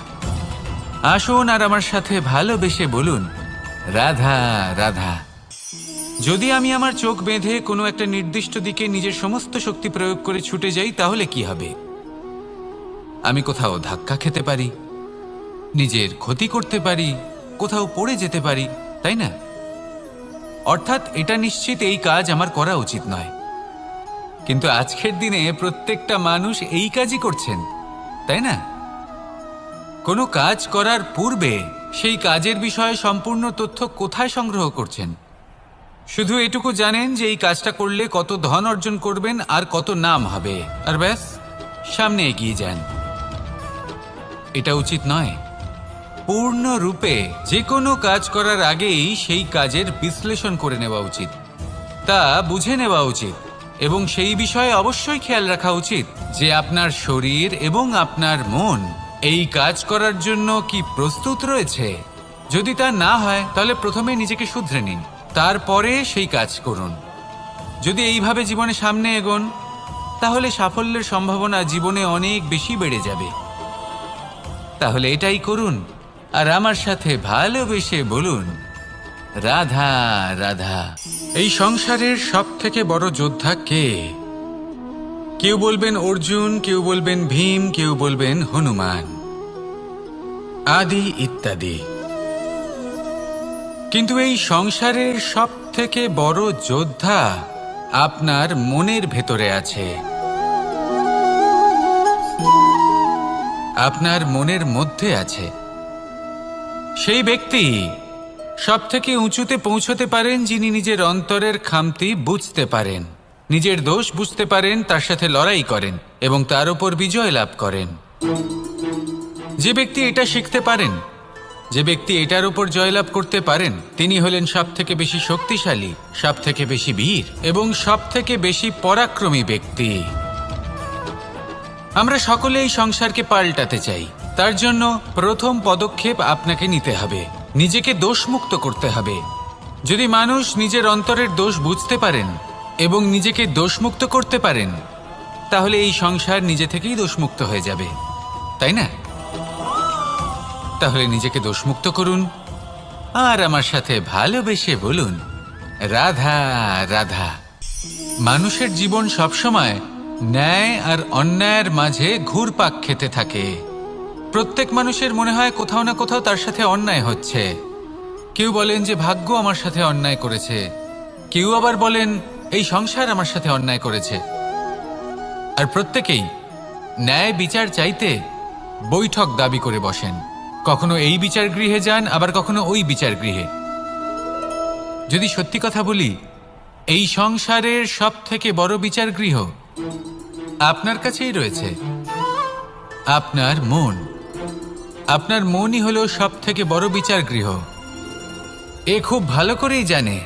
আসুন আর আমার সাথে ভালোবেসে বলুন, রাধা রাধা। যদি আমি আমার চোখ বেঁধে কোনো একটা নির্দিষ্ট দিকে নিজের সমস্ত শক্তি প্রয়োগ করে ছুটে যাই, তাহলে কি হবে? আমি কোথাও ধাক্কা খেতে পারি, নিজের ক্ষতি করতে পারি, কোথাও পড়ে যেতে পারি, তাই না? অর্থাৎ এটা নিশ্চিত এই কাজ আমার করা উচিত নয়। কিন্তু আজকের দিনে প্রত্যেকটা মানুষ এই কাজই করছেন, তাই না? কোনো কাজ করার পূর্বে সেই কাজের বিষয়ে সম্পূর্ণ তথ্য কোথায় সংগ্রহ করছেন? শুধু এটুকু জানেন যে এই কাজটা করলে কত ধন অর্জন করবেন আর কত নাম হবে, আর ব্যাস সামনে এগিয়ে যান। এটা উচিত নয়। পূর্ণরূপে যে কোনো কাজ করার আগেই সেই কাজের বিশ্লেষণ করে নেওয়া উচিত, তা বুঝে নেওয়া উচিত, এবং সেই বিষয়ে অবশ্যই খেয়াল রাখা উচিত যে আপনার শরীর এবং আপনার মন এই কাজ করার জন্য কি প্রস্তুত রয়েছে। যদি তা না হয় তাহলে প্রথমে নিজেকে শুধরে নিন, তারপরে সেই কাজ করুন। যদি এইভাবে জীবনে সামনে এগোন তাহলে সাফল্যের সম্ভাবনা জীবনে অনেক বেশি বেড়ে যাবে। তাহলে এটাই করুন আর আমার সাথে ভালোবেসে বলুন, রাধা রাধা। এই সংসারের সব থেকে বড় যোদ্ধা কে? কেউ বলবেন অর্জুন, কেউ বলবেন ভীম, কেউ বলবেন হনুমান, আদি ইত্যাদি। কিন্তু এই সংসারের সব থেকে বড় যোদ্ধা আপনার মনের ভেতরে আছে, আপনার মনের মধ্যে আছে। সেই ব্যক্তি সব থেকে উঁচুতে পৌঁছতে পারেন যিনি নিজের অন্তরের খামতি বুঝতে পারেন, নিজের দোষ বুঝতে পারেন, তার সাথে লড়াই করেন এবং তার উপর বিজয় লাভ করেন। যে ব্যক্তি এটা শিখতে পারেন, যে ব্যক্তি এটার উপর জয়লাভ করতে পারেন, তিনি হলেন সব থেকে বেশি শক্তিশালী, সব থেকে বেশি বীর এবং সব থেকে বেশি পরাক্রমী ব্যক্তি। আমরা সকলে এই সংসারকে পাল্টাতে চাই। তার জন্য প্রথম পদক্ষেপ আপনাকে নিতে হবে, নিজেকে দোষমুক্ত করতে হবে। যদি মানুষ নিজের অন্তরের দোষ বুঝতে পারেন এবং নিজেকে দোষমুক্ত করতে পারেন, তাহলে এই সংসার নিজে থেকেই দোষমুক্ত হয়ে যাবে, তাই না? তাহলে নিজেকে দোষমুক্ত করুন আর আমার সাথে ভালোবেসে বলুন, রাধা রাধা। মানুষের জীবন সবসময় ন্যায় আর অন্যায়ের মাঝে ঘুরপাক খেতে থাকে। প্রত্যেক মানুষের মনে হয় কোথাও না কোথাও তার সাথে অন্যায় হচ্ছে। কেউ বলেন যে ভাগ্য আমার সাথে অন্যায় করেছে, কেউ আবার বলেন এই সংসার আমার সাথে অন্যায় করেছে। আর প্রত্যেকেই ন্যায় বিচার চাইতে বৈঠক দাবি করে বসেন। কখনো এই বিচার গৃহে যান, আবার কখনো ওই বিচার গৃহে। যদি সত্যি কথা বলি, এই সংসারের সব থেকে বড় বিচার গৃহ আপনার কাছেই রয়েছে, আপনার মন। আপনার মনই হলো সব থেকে বড় বিচার গৃহ। এ খুব ভালো করেই জানে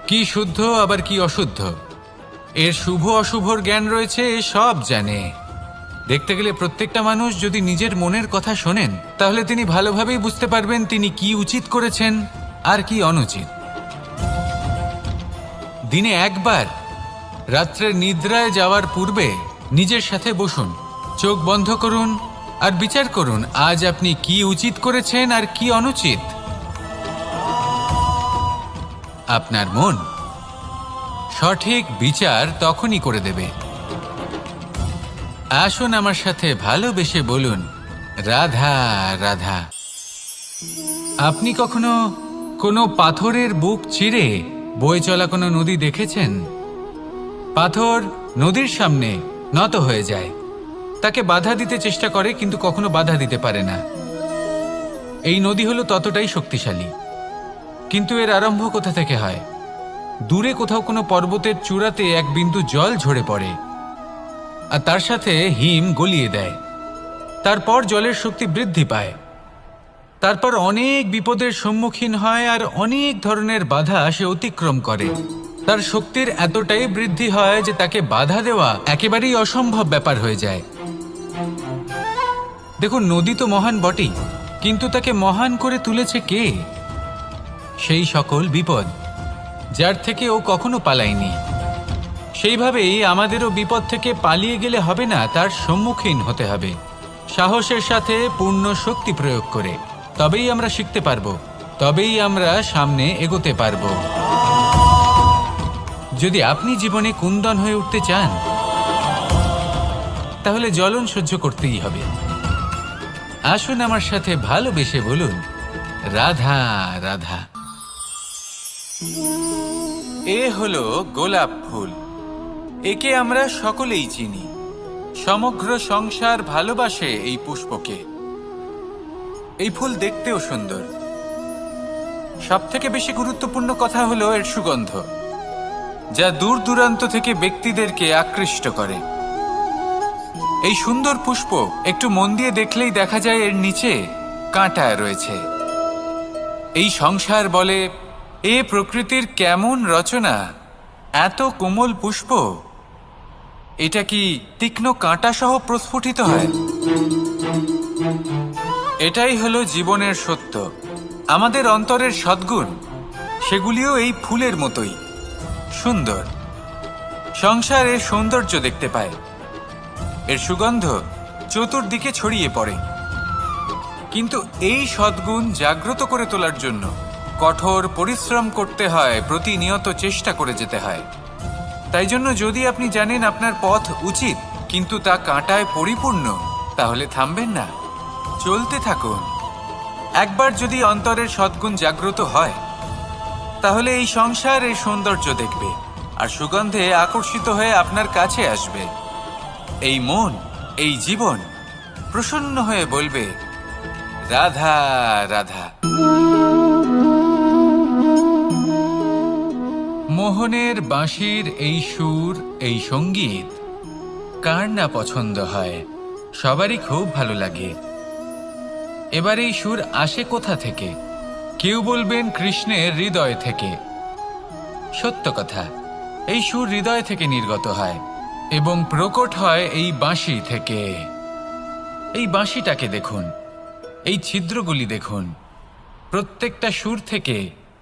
কি শুদ্ধ আবার কি অশুদ্ধ, এর শুভ অশুভর জ্ঞান রয়েছে, এ সব জানে। দেখতে গেলে প্রত্যেকটা মানুষ যদি নিজের মনের কথা শোনেন, তাহলে তিনি ভালোভাবেই বুঝতে পারবেন তিনি কি উচিত করেছেন আর কি অনুচিত। দিনে একবার রাত্রের নিদ্রায় যাওয়ার পূর্বে নিজের সাথে বসুন, চোখ বন্ধ করুন আর বিচার করুন আজ আপনি কি উচিত করেছেন আর কি অনুচিত। আপনার মন সঠিক বিচার তখনই করে দেবে। আসুন আমার সাথে ভালোবেসে বলুন, রাধা রাধা। আপনি কখনো কোনো পাথরের বুক চিরে বয়ে চলা কোনো নদী দেখেছেন? পাথর নদীর সামনে নত হয়ে যায়, তাকে বাধা দিতে চেষ্টা করে কিন্তু কখনো বাধা দিতে পারে না। এই নদী হলো ততটাই শক্তিশালী, কিন্তু এর আরম্ভ কোথা থেকে হয়? দূরে কোথাও কোনো পর্বতের চূড়াতে এক বিন্দু জল ঝরে পড়ে আর তার সাথে হিম গলিয়ে দেয়। তারপর জলের শক্তি বৃদ্ধি পায়, তারপর অনেক বিপদের সম্মুখীন হয় আর অনেক ধরনের বাধা সে অতিক্রম করে। তার শক্তির এতটাই বৃদ্ধি হয় যে তাকে বাধা দেওয়া একেবারেই অসম্ভব ব্যাপার হয়ে যায়। দেখুন, নদী তো মহান বটেই, কিন্তু তাকে মহান করে তুলেছে কে? সেই সকল বিপদ যার থেকে ও কখনো পালায়নি। সেইভাবেই আমাদেরও বিপদ থেকে পালিয়ে গেলে হবে না, তার সম্মুখীন হতে হবে সাহসের সাথে, পূর্ণ শক্তি প্রয়োগ করে। তবেই আমরা শিখতে পারবো, তবেই আমরা সামনে এগোতে পারবো। যদি আপনি জীবনে কুন্দন হয়ে উঠতে চান, তাহলে জ্বলন সহ্য করতেই হবে। আসুন আমার সাথে ভালোবেসে বলুন, রাধা রাধা। এ হলো গোলাপ ফুল। একে আমরা সকলেই চিনি। সমগ্র সংসার ভালোবাসে এই পুষ্পকে। এই ফুল দেখতেও সুন্দর। সবথেকে বেশি গুরুত্বপূর্ণ কথা হলো এর সুগন্ধ, যা দূর দূরান্ত থেকে ব্যক্তিদেরকে আকৃষ্ট করে। এই সুন্দর পুষ্প একটু মন দিয়ে দেখলেই দেখা যায় এর নিচে কাঁটা রয়েছে। এই সংসার বলে, এ প্রকৃতির কেমন রচনা, এত কোমল পুষ্প, এটা কি তীক্ষ্ণ কাঁটা সহ প্রস্ফুটিত হয়? এটাই হলো জীবনের সত্য। আমাদের অন্তরের সদ্গুণ, সেগুলিও এই ফুলের মতোই সুন্দর। সংসার এর সৌন্দর্য দেখতে পায়, এর সুগন্ধ চতুর্দিকে ছড়িয়ে পড়ে। কিন্তু এই সদ্গুণ জাগ্রত করে তোলার জন্য কঠোর পরিশ্রম করতে হয়, প্রতিনিয়ত চেষ্টা করে যেতে হয়। তাই জন্য যদি আপনি জানেন আপনার পথ উচিত কিন্তু তা কাঁটায় পরিপূর্ণ, তাহলে থামবেন না, চলতে থাকুন। একবার যদি অন্তরের সদ্গুণ জাগ্রত হয়, তাহলে এই সংসার এর সৌন্দর্য দেখবে আর সুগন্ধে আকর্ষিত হয়ে আপনার কাছে আসবে। এই মন, এই জীবন প্রসন্ন হয়ে বলবে, রাধা রাধা। মোহনের বাঁশির এই সুর, এই সঙ্গীত কার না পছন্দ হয়? সবারই খুব ভালো লাগে। এবার এই সুর আসে কোথা থেকে? কেউ বলবেন কৃষ্ণের হৃদয় থেকে। সত্য কথা, এই সুর হৃদয় থেকে নির্গত হয় এবং প্রকট হয় এই বাঁশি থেকে। এই বাঁশিটাকে দেখুন, এই ছিদ্রগুলি দেখুন, প্রত্যেকটা সুর থেকে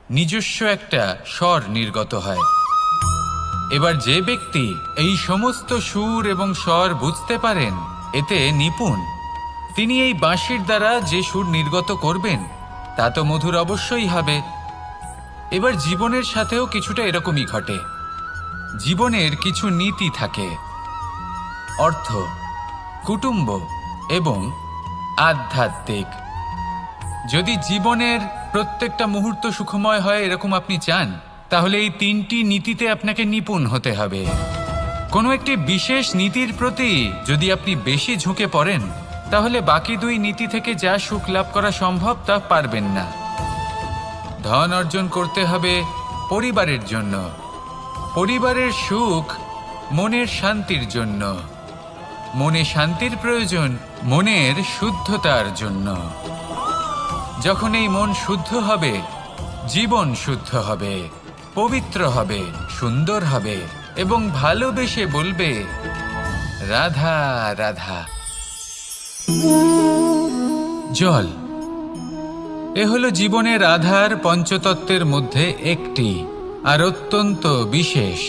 নিজস্ব একটা স্বর নির্গত হয়। এবার যে ব্যক্তি এই সমস্ত সুর এবং স্বর বুঝতে পারেন, এতে নিপুণ, তিনি এই বাঁশির দ্বারা যে সুর নির্গত করবেন তা তো মধুর অবশ্যই হবে। এবার জীবনের সাথেও কিছুটা এরকমই ঘটে। জীবনের কিছু নীতি থাকে, অর্থ, কুটুম্ব এবং আধ্যাত্মিক। যদি জীবনের প্রত্যেকটা মুহূর্ত সুখময় হয় এরকম আপনি চান, তাহলে এই তিনটি নীতিতে আপনাকে নিপুণ হতে হবে। কোনো একটি বিশেষ নীতির প্রতি যদি আপনি বেশি ঝুঁকে পড়েন, তাহলে বাকি দুই নীতি থেকে যা সুখ লাভ করা সম্ভব তা পারবেন না। ধন অর্জন করতে হবে পরিবারের জন্য, পরিবারের সুখ মনের শান্তির জন্য, মনে শান্তির প্রয়োজন মনের শুদ্ধতার জন্য। যখন এই মন শুদ্ধ হবে, জীবন শুদ্ধ হবে, পবিত্র হবে, সুন্দর হবে এবং ভালোবেসে বলবে, রাধা রাধা। জল, এ হলো জীবনের আধার পঞ্চতত্ত্বের মধ্যে একটি, আর অত্যন্ত বিশেষ।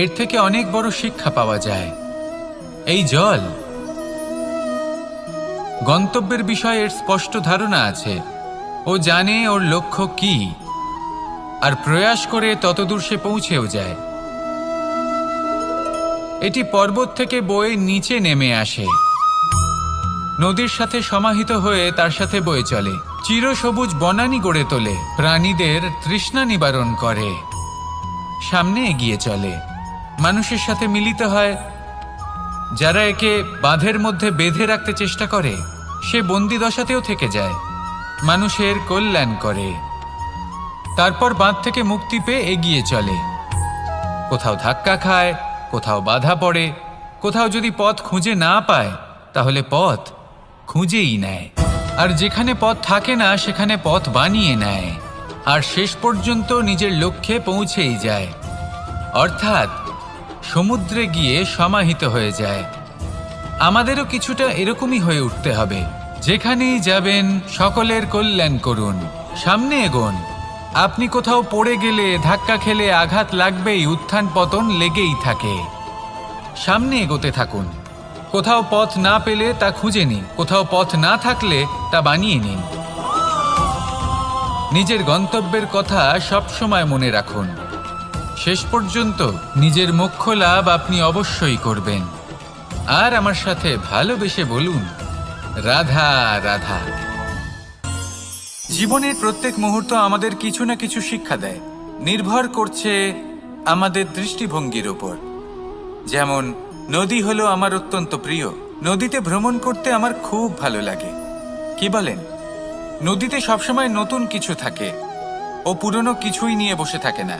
এর থেকে অনেক বড় শিক্ষা পাওয়া যায়। এই জল, গন্তব্যের বিষয়ে এর স্পষ্ট ধারণা আছে। ও জানে ওর লক্ষ্য কি, আর প্রয়াস করে ততদূর সে পৌঁছেও যায়। এটি পর্বত থেকে বয়ে নিচে নেমে আসে, নদীর সাথে সমাহিত হয়ে তার সাথে বয়ে চলে। চিরসবুজ বনানী গড়ে তোলে, প্রাণীদের তৃষ্ণা নিবারণ করে, সামনে এগিয়ে চলে, মানুষের সাথে মিলিত হয়। যারা একে বাঁধের মধ্যে বেঁধে রাখতে চেষ্টা করে সে বন্দি দশাতেও থেকে যায়, মানুষের কল্যাণ করে। তারপর বাঁধ থেকে মুক্তি পেয়ে এগিয়ে চলে, কোথাও ধাক্কা খায়, কোথাও বাধা পড়ে, কোথাও যদি পথ খুঁজে না পায় তাহলে পথ খুঁজেই নেয়, আর যেখানে পথ থাকে না সেখানে পথ বানিয়ে নেয়, আর শেষ পর্যন্ত নিজের লক্ষ্যে পৌঁছেই যায়, অর্থাৎ সমুদ্রে গিয়ে সমাহিত হয়ে যায়। আমাদেরও কিছুটা এরকমই হয়ে উঠতে হবে। যেখানেই যাবেন সকলের কল্যাণ করুন, সামনে এগোন। আপনি কোথাও পড়ে গেলে, ধাক্কা খেলে আঘাত লাগবেই, উত্থান পতন লেগেই থাকে। সামনে এগোতে থাকুন। কোথাও পথ না পেলে তা খুঁজে নিন, কোথাও পথ না থাকলে তা বানিয়ে নিন। নিজের গন্তব্যের কথা সবসময় মনে রাখুন। শেষ পর্যন্ত নিজের মোক্ষ লাভ আপনি অবশ্যই করবেন। আর আমার সাথে ভালোবেসে বলুন, রাধা রাধা। জীবনের প্রত্যেক মুহূর্ত আমাদের কিছু না কিছু শিক্ষা দেয়, নির্ভর করছে আমাদের দৃষ্টিভঙ্গির উপর। যেমন নদী হলো আমার অত্যন্ত প্রিয়, নদীতে ভ্রমণ করতে আমার খুব ভালো লাগে। কি বলেন? নদীতে সবসময় নতুন কিছু থাকে, ও পুরনো কিছুই নিয়ে বসে থাকে না,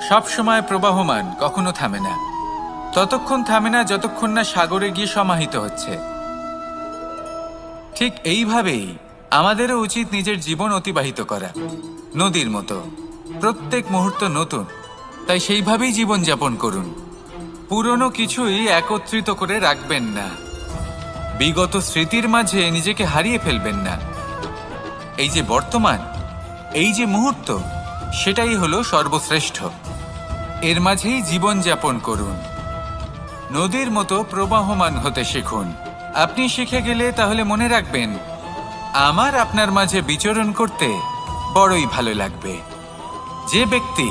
সবসময় প্রবাহমান, কখনো থামে না। ততক্ষণ থামে না যতক্ষণ না সাগরে গিয়ে সমাহিত হচ্ছে। ঠিক এইভাবেই আমাদেরও উচিত নিজের জীবন অতিবাহিত করা, নদীর মতো। প্রত্যেক মুহূর্ত নতুন, তাই সেইভাবেই জীবন যাপন করুন। পুরনো কিছুই একত্রিত করে রাখবেন না, বিগত স্মৃতির মাঝে নিজেকে হারিয়ে ফেলবেন না। এই যে বর্তমান, এই যে মুহূর্ত, সেটাই হলো সর্বশ্রেষ্ঠ। এর মাঝেই জীবন যাপন করুন, নদীর মতো প্রবাহমান হতে শিখুন। আপনি শিখে গেলে তাহলে মনে রাখবেন, আমার আপনার মাঝে বিচরণ করতে বড়ই ভালো লাগবে। যে ব্যক্তি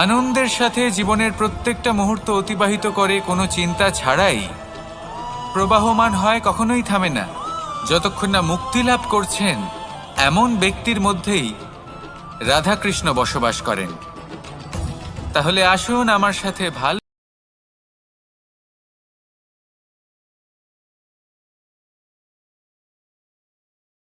আনন্দের সাথে জীবনের প্রত্যেকটা মুহূর্ত অতিবাহিত করে, কোনো চিন্তা ছাড়াই প্রবাহমান হয়, কখনোই থামে না, যতক্ষণ না মুক্তি লাভ করছেন, এমন ব্যক্তির মধ্যেই রাধাকৃষ্ণ বসবাস করেন। তাহলে আসুন আমার সাথে ভালো